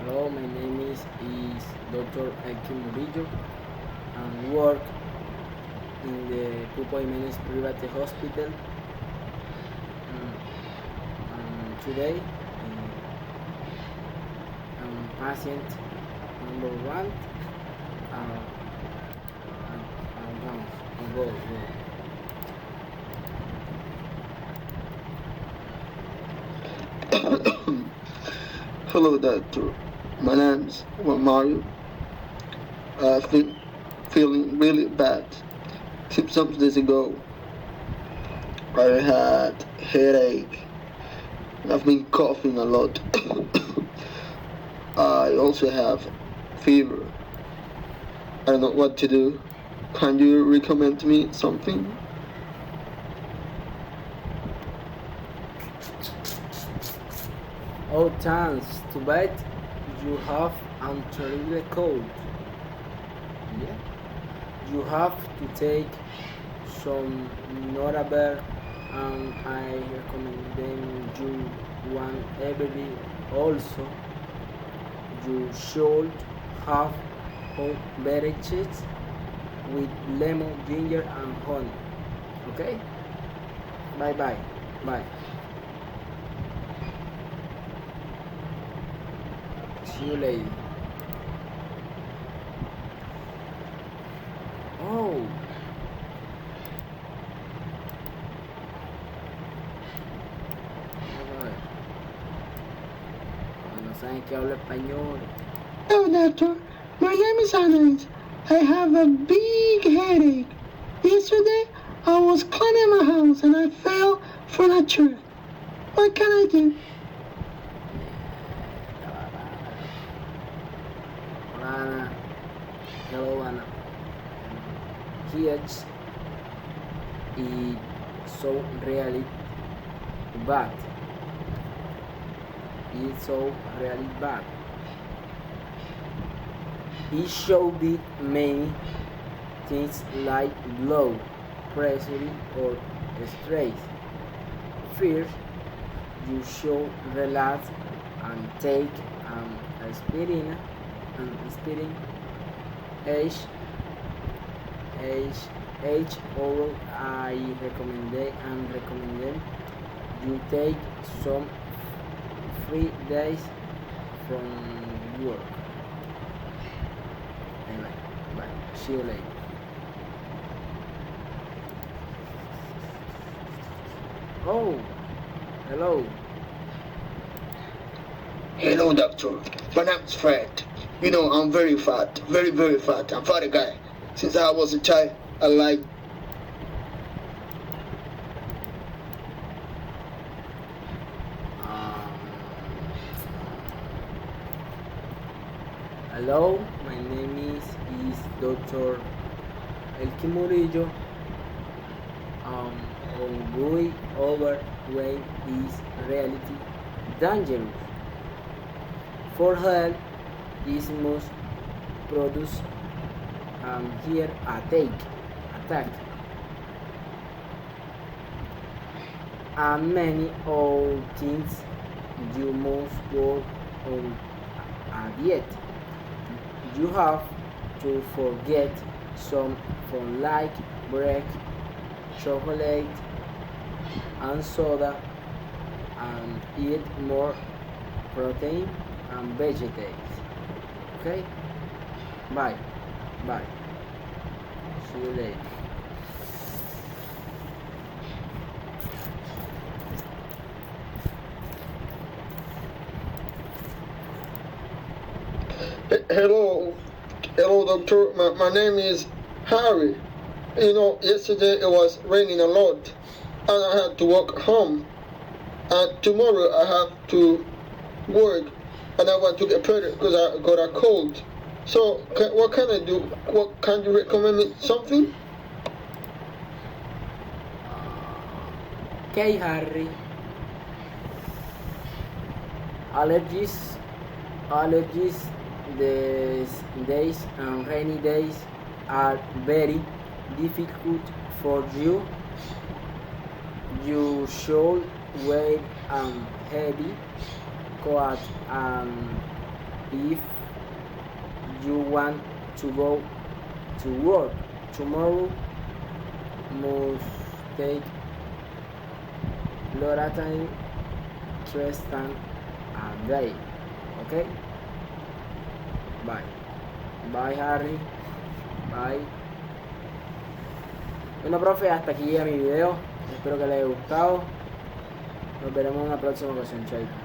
Hello, my name is Dr. Elkin Murillo and work in the Pupo Jimenez Private Hospital. Today, I'm patient number one. Uh, vamos, go. Hello, doctor. My name's Mario. I've been feeling really bad since some days ago. I had headache. I've been coughing a lot. I also have fever. I don't know what to do. Can you recommend me something? Oh, thanks. Too bad you have a terrible cold. Yeah. You have to take some Noraber, and I recommend you one every. Also, you should have hot beverages with lemon, ginger, and honey. Okay? Bye bye. Bye. See you later. Oh. Vamos a ver. No saben que habla español. Oh, doctor. My name is Anas. I have a big headache. Yesterday, I was cleaning my house and I fell from a tree. What can I do? Hola Ana. Hello Ana. Kids is so really bad. It's so really bad. It should be many things like blood pressure or stress. First, you should relax and take aspirin H oral. I recommend you take some 3 days from work. Anyway, bye. See you later. Oh, hello. Hello, doctor. My name's Fred. You know, I'm very fat. Very, very fat. I'm a fat guy. Since I was a child, I like. Um, Hello, my name is Dr. Elkin Murillo. Going overweight is reality dangerous. For health, is must produce here attack, and many of things you must work on a diet. You have to forget some from like bread, chocolate, and soda, and eat more protein and vegetables. Okay? Bye. Bye. See you later. Hello, doctor. My name is Harry. You know, yesterday it was raining a lot, and I had to walk home. And tomorrow I have to work, and I want to get better because I got a cold. So, what can I do? What can you recommend me something? Okay, Harry. Allergies, allergies. These days and rainy days are very difficult for you. You should wear heavy coat and if you want to go to work tomorrow, must take Loratine Tristan and day. Okay? Bye. Bye, Harry. Bye. Bueno, profe, hasta aquí llega mi video. Espero que les haya gustado. Nos veremos en una próxima ocasión, chaito.